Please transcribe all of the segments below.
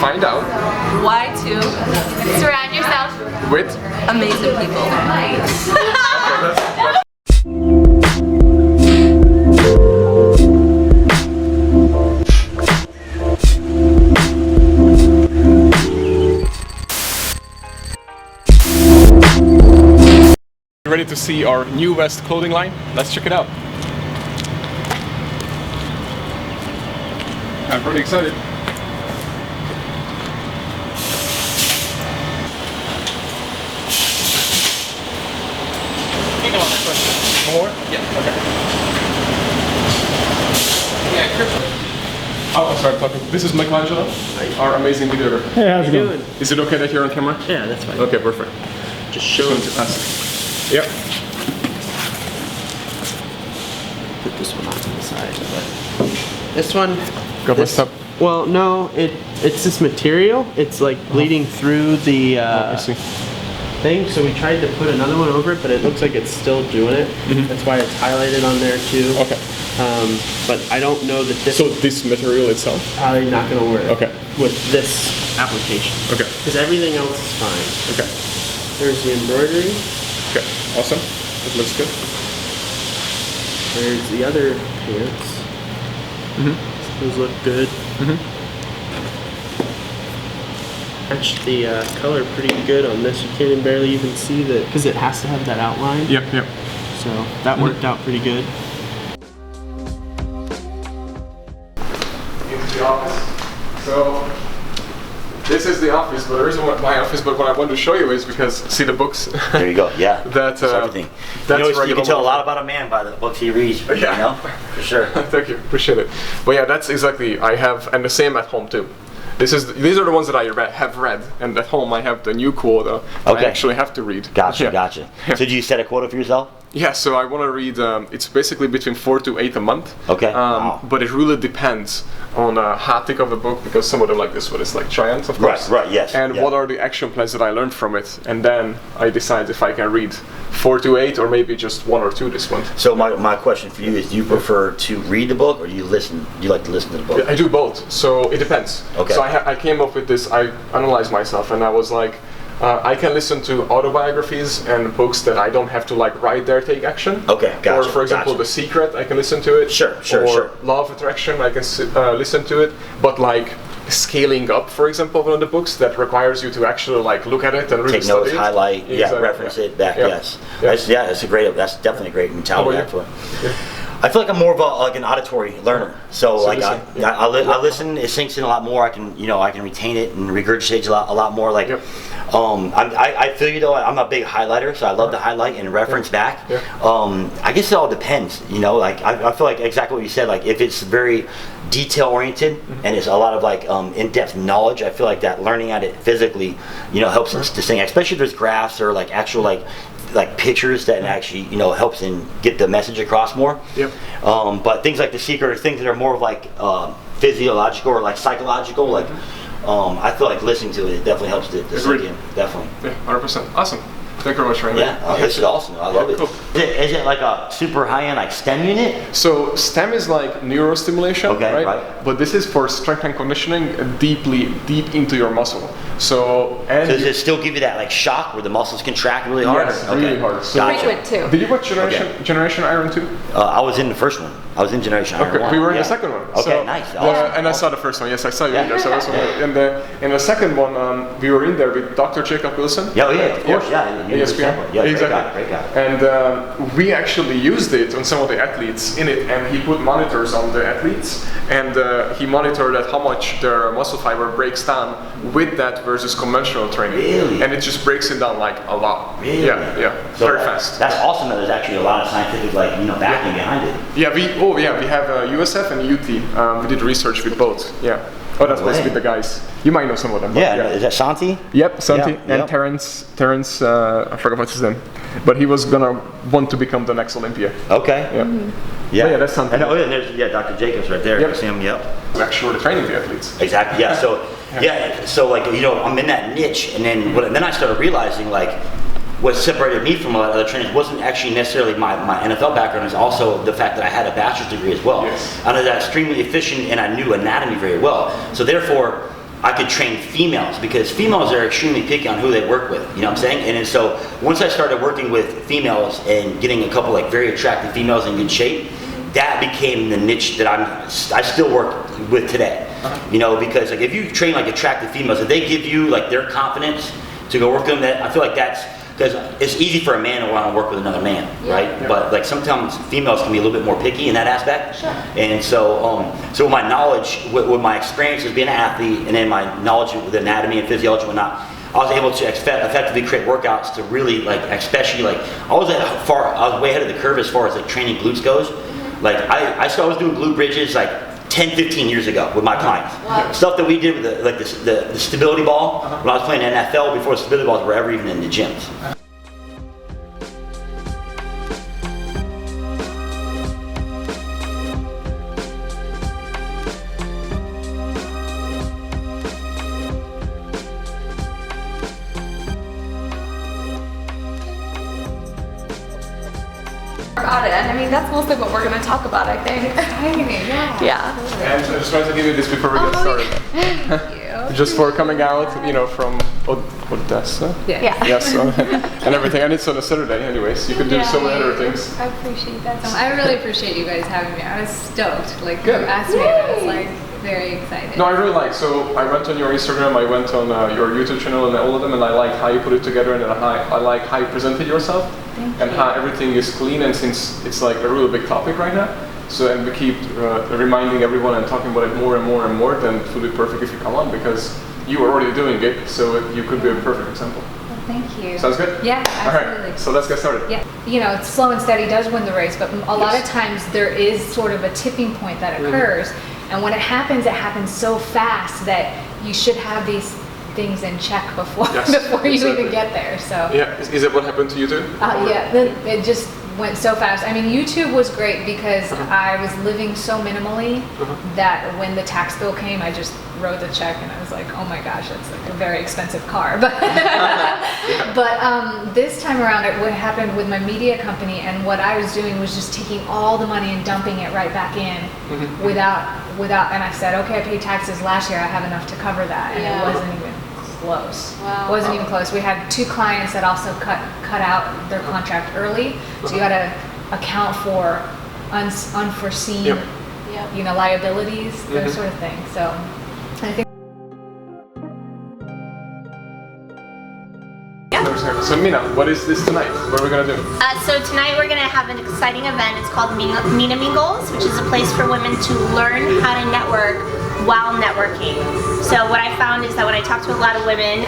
find out. Why to surround yourself With? amazing people. Ready to see our new West clothing line? Let's check it out. I'm pretty excited. More? Yeah. Okay. Yeah, Chris. Oh, sorry, I'm talking. This is Michelangelo, our amazing video. Hey, how's it going? Is it okay that you're on camera? Yeah, that's fine. Okay, perfect. Just show Going it. to ask. Yep. Put this one off to the side. But this one. Got messed up. Well, no, it's this material. It's like bleeding through the I see. thing. So we tried to put another one over it, but it looks like it's still doing it. That's why it's highlighted on there too. Okay. But I don't know that this So this material itself? probably not going to work. Okay. With this application. Okay. Because everything else is fine. Okay. There's the embroidery. Okay. Awesome. That looks good. There's the other pants. Those look good. Matched the color pretty good on this. You can't barely even see the, because it has to have that outline. Yep, yep. So that worked out pretty good. Into the office. So this is the office, but there isn't my office. But what I want to show you is because see the books. There you go. Yeah. That's everything. That's You can tell a lot about a man by the books he reads. Yeah. You know, for sure. Thank you, appreciate it. But yeah, that's exactly I have, and the same at home too. These are the ones that I have read, and at home I have the new quota. Okay. I actually have to read. Gotcha, Yeah. gotcha. So do you set a quota for yourself? Yeah, so I want to read. It's basically between 4 to 8 a month. Okay. Wow. But it really depends on how thick of the book, because some of them like this one is like giant, of course. Right, yes. And yeah. what are the action plans that I learned from it, and then I decide if I can read 4 to 8 or maybe just 1 or 2 this month. So my question for you is: do you prefer to read the book or do you listen? Do you like to listen to the book? I do both, so it depends. Okay. So I came up with this. I analyzed myself, and I was like, I can listen to autobiographies and books that I don't have to like right there take action. Okay, gotcha. Or for example, gotcha. The Secret, I can listen to it. Sure, Or Law of Attraction, I can listen to it. But like scaling up, for example, one of the books that requires you to actually like look at it and really Take notes, study it. highlight, Exactly, reference it back. Yeah. Yes. Yeah. That's definitely a great mentality. How about Actually. Yeah. I feel like I'm more of like an auditory learner. So like listen, I listen, it sinks in a lot more. I can retain it and regurgitate a lot more. Like, Yep. I feel you though. I'm a big highlighter, so I love to highlight and reference back. Yeah. I guess it all depends. Like I feel like exactly what you said. Like if it's very detail oriented and it's a lot of like in-depth knowledge, I feel like that learning at it physically, helps us to sing. Especially if there's graphs or like actual like pictures that actually helps in get the message across more. Yep. But things like The Secret are things that are more of like physiological or like psychological. Like I feel like listening to it definitely helps to sink in. Definitely. Yeah, 100%. Awesome. Thank you very much, Ryan. Yeah, this is awesome. I love it. Cool. Is it like a super high-end like STEM unit? So STEM is like neurostimulation, Okay, right? right. But this is for strength and conditioning, deep into your muscle. So Does it still give you that like shock where the muscles contract really hard? Yes, Okay. really hard. So Gotcha. Frequent too. Did you watch Generation Iron 2? I was in the first one. I was in Generation Iron Okay, 1. we were in yeah. the second one. Okay, So, nice. Yeah, Awesome. and I saw the first one. Yes, I saw you Yeah. in there. So that's in the second one, we were in there with Dr. Jacob Wilson. Yeah, of course. Yeah, ESPN. Yeah, exactly. Great guy. And we actually used it on some of the athletes in it, and he put monitors on the athletes, and he monitored at how much their muscle fiber breaks down with that versus conventional training. Really? And it just breaks it down like a lot. Really? Yeah, So very fast. That's awesome that there's actually a lot of scientific backing behind it. Yeah, we have USF and UT. We did research with both. Yeah. Oh, that's supposed to be the guys. You might know some of them. Yeah, is that Santi? Yep, Santi Yeah, and yep. Terrence. I forgot what's his name, but he was gonna want to become the next Olympia. Okay. Yeah. Yeah, yeah, that's Santi. And there's Dr. Jacobs right there. Yep. You see him? Yep. Actually, training the athletes. Exactly. Yeah. So so like I'm in that niche, and then I started realizing like what separated me from a lot of other trainers wasn't actually necessarily my NFL background, is also the fact that I had a bachelor's degree as well. Yes. I was extremely efficient and I knew anatomy very well. So therefore, I could train females, because females are extremely picky on who they work with, you know what I'm saying? And then so once I started working with females and getting a couple like very attractive females in good shape, that became the niche that I still work with today. You know, because like if you train like attractive females, if they give you like their confidence to go work with them, that I feel like that's, because it's easy for a man to want to work with another man, right? Yeah. But like sometimes females can be a little bit more picky in that aspect. Sure. And so, so my knowledge, with my experience as being an athlete, and then my knowledge with anatomy and physiology and whatnot, I was able to effectively create workouts to really like, especially like, I was way ahead of the curve as far as like training glutes goes. Like I was doing glute bridges like 10, 15 years ago with my clients. Wow. Stuff that we did with the stability ball when I was playing NFL before the stability balls were ever even in the gyms. About it. I mean, that's mostly what we're going to talk about, I think. Yeah. And I just wanted to give you this before we get started. Thank you. Just for coming out, you know, from Odessa. Yeah. Yes, and everything. And it's on a Saturday, anyways. You could do so many other things. I appreciate that. So I really appreciate you guys having me. I was stoked. Like Good. you asked me, and I was like very excited. No, I really like. So I went on your Instagram, I went on your YouTube channel, and all of them, and I like how you put it together, and I like how you presented yourself, and how everything is clean. And since it's like a really big topic right now, so and we keep reminding everyone and talking about it more and more and more, then it would be perfect if you come on, because you are already doing it, so you could be a perfect example. Well, thank you. Sounds good? Yeah, All absolutely. right, so let's get started. Yeah, you know, it's slow and steady does win the race, but a lot of times there is sort of a tipping point that occurs, and when it happens so fast that you should have these things in check before before you exactly. even get there. So Yeah, is it what happened to you too? yeah, it just went so fast. I mean, YouTube was great because I was living so minimally that when the tax bill came, I just wrote the check and I was like, oh my gosh, that's like a very expensive car. But but this time around, what happened with my media company, and what I was doing was just taking all the money and dumping it right back in without. And I said, okay, I paid taxes last year. I have enough to cover that, and it wasn't even close. Wow. It wasn't even close. We had 2 clients that also cut out their contract early, so you got to account for unforeseen, you know, liabilities, those sort of things. So I think. So Mina, what is this tonight? What are we gonna do? So tonight we're going to have an exciting event. It's called Mina Mingles, which is a place for women to learn how to network while networking. So what I found is that when I talked to a lot of women,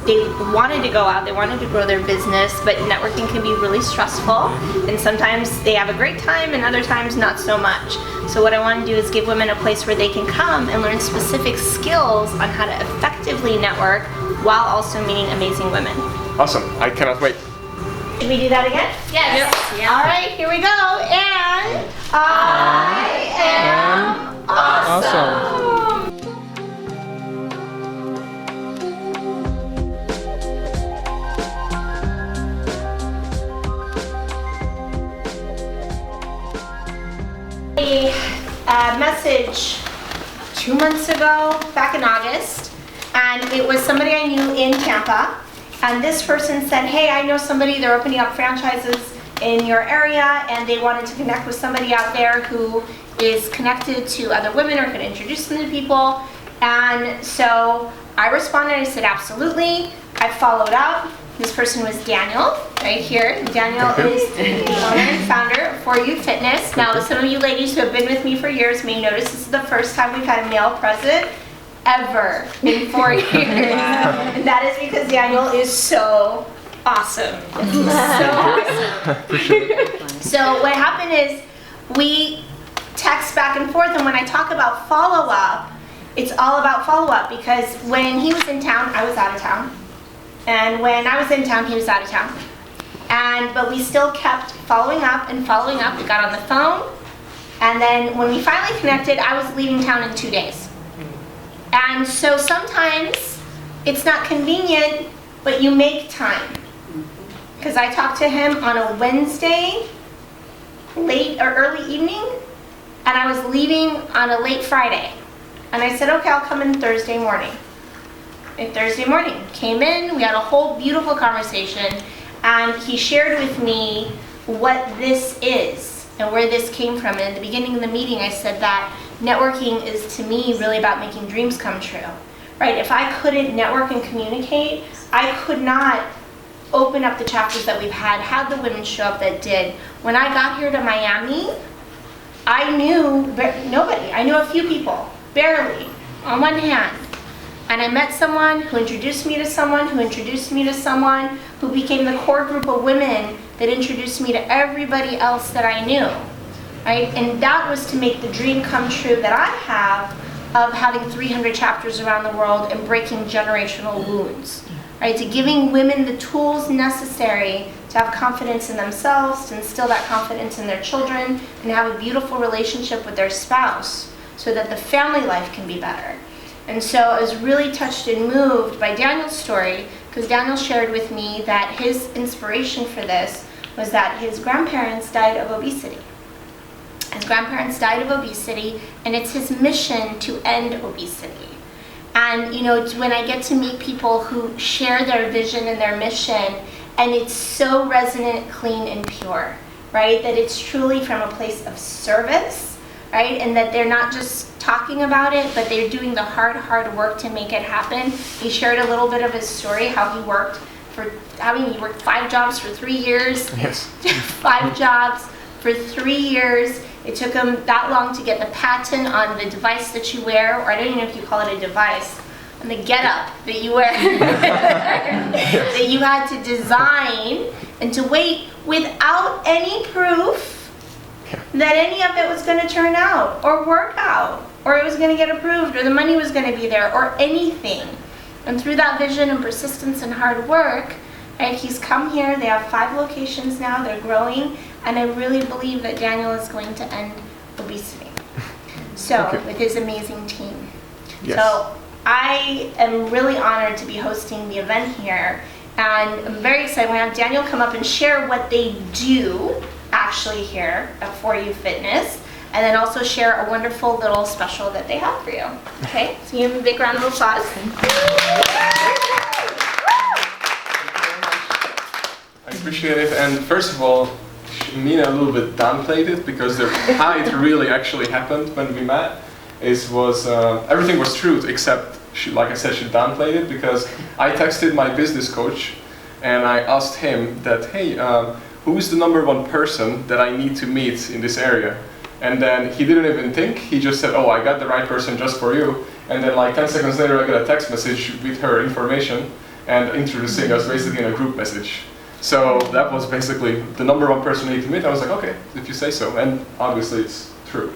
they wanted to go out, they wanted to grow their business, but networking can be really stressful, and sometimes they have a great time and other times not so much. So what I want to do is give women a place where they can come and learn specific skills on how to effectively network while also meeting amazing women. Awesome, I cannot wait. Can we do that again? Yes. All right, here we go. And I am awesome. A message 2 months ago, back in August, and it was somebody I knew in Tampa. And this person said, hey, I know somebody, they're opening up franchises in your area, and they wanted to connect with somebody out there who is connected to other women or can introduce them to people. And so I responded, I said, absolutely. I followed up. This person was Daniel, right here. Daniel is the owner and founder of For You Fitness. Now, some of you ladies who have been with me for years may notice this is the first time we've had a male president ever in 4 years. And that is because Daniel is so awesome. He's so awesome. So what happened is we text back and forth, and when I talk about follow-up, it's all about follow-up, because when he was in town, I was out of town. And when I was in town, he was out of town. But we still kept following up and following up. We got on the phone, and then when we finally connected, I was leaving town in 2 days. And so sometimes it's not convenient, but you make time. Because I talked to him on a Wednesday, late or early evening, and I was leaving on a late Friday. And I said, okay, I'll come in Thursday morning. a Thursday morning. Came in, we had a whole beautiful conversation, and he shared with me what this is and where this came from. And at the beginning of the meeting, I said that networking is, to me, really about making dreams come true, right? If I couldn't network and communicate, I could not open up the chapters that we've had the women show up that did. When I got here to Miami, I knew nobody. I knew a few people, barely, on one hand. And I met someone who introduced me to someone who introduced me to someone who became the core group of women that introduced me to everybody else that I knew, right? And that was to make the dream come true that I have of having 300 chapters around the world and breaking generational wounds, right? To giving women the tools necessary to have confidence in themselves, to instill that confidence in their children, and have a beautiful relationship with their spouse so that the family life can be better. And so I was really touched and moved by Daniel's story, because Daniel shared with me that his inspiration for this was that his grandparents died of obesity. His grandparents died of obesity, and it's his mission to end obesity. And you know, when I get to meet people who share their vision and their mission, and it's so resonant, clean, and pure, right? That it's truly from a place of service, right? And that they're not just talking about it, but they're doing the hard work to make it happen. He shared a little bit of his story, how he worked 5 jobs for 3 years. Yes. 5 jobs for 3 years. It took him that long to get the patent on the device that you wear, or I don't even know if you call it a device, on the getup that you wear, that you had to design, and to wait without any proof that any of it was going to turn out, or work out, or it was going to get approved, or the money was going to be there, or anything. And through that vision and persistence and hard work, right, he's come here. They have 5 locations now. They're growing. And I really believe that Daniel is going to end obesity. So, with his amazing team. Yes. So, I am really honored to be hosting the event here. And I'm very excited. We're going to have Daniel come up and share what they do actually here at For You Fitness. And then also share a wonderful little special that they have for you. Okay? So, you give him a big round of applause. I appreciate it. And first of all, Mina a little bit downplayed it, because how it really actually happened when we met was everything was true, except she, like I said, she downplayed it, because I texted my business coach and I asked him that, hey, who's the #1 person that I need to meet in this area? And then he didn't even think, he just said, oh, I got the right person just for you. And then like 10 seconds later I got a text message with her information and introducing us basically in a group message. So that was basically the #1 person I need to meet. I was like, okay, if you say so. And obviously it's true.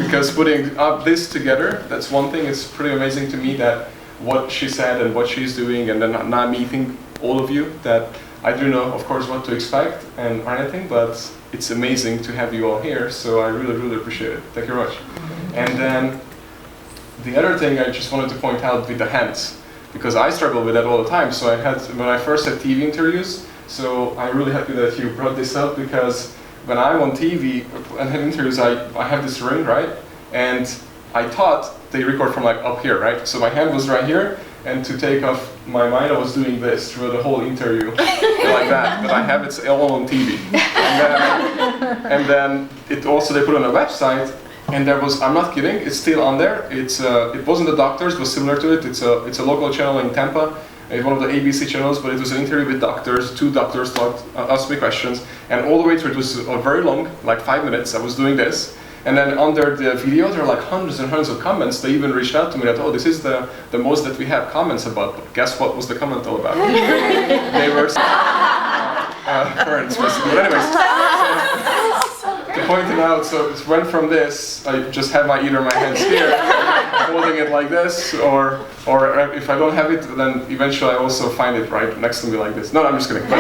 Because putting up this together, that's one thing. It's pretty amazing to me that what she said and what she's doing, and then not meeting all of you, that I do know, of course, what to expect and anything, but it's amazing to have you all here. So I really, really appreciate it. Thank you very much. And then the other thing I just wanted to point out with the hands, because I struggle with that all the time. So when I first had TV interviews, so I'm really happy that you brought this up, because when I'm on TV and have interviews, I have this ring, right? And I thought they record from like up here, right? So my hand was right here, and to take off my mind, I was doing this through the whole interview, like that. But I have it all on TV. And then it also, they put it on a website, and there was, I'm not kidding, it's still on there. It wasn't the doctors, it was similar to it. It's a local channel in Tampa. It's one of the ABC channels, but it was an interview with doctors. 2 doctors asked me questions, and all the way through it was very long, like 5 minutes. I was doing this, and then under the video there are like hundreds and hundreds of comments. They even reached out to me that, oh, this is the most that we have comments about. But guess what was the comment all about? They were parents, basically. But anyways, to point it out, so it went from this, I just have either my hands here, holding it like this, or if I don't have it, then eventually I also find it right next to me like this. No, I'm just kidding. But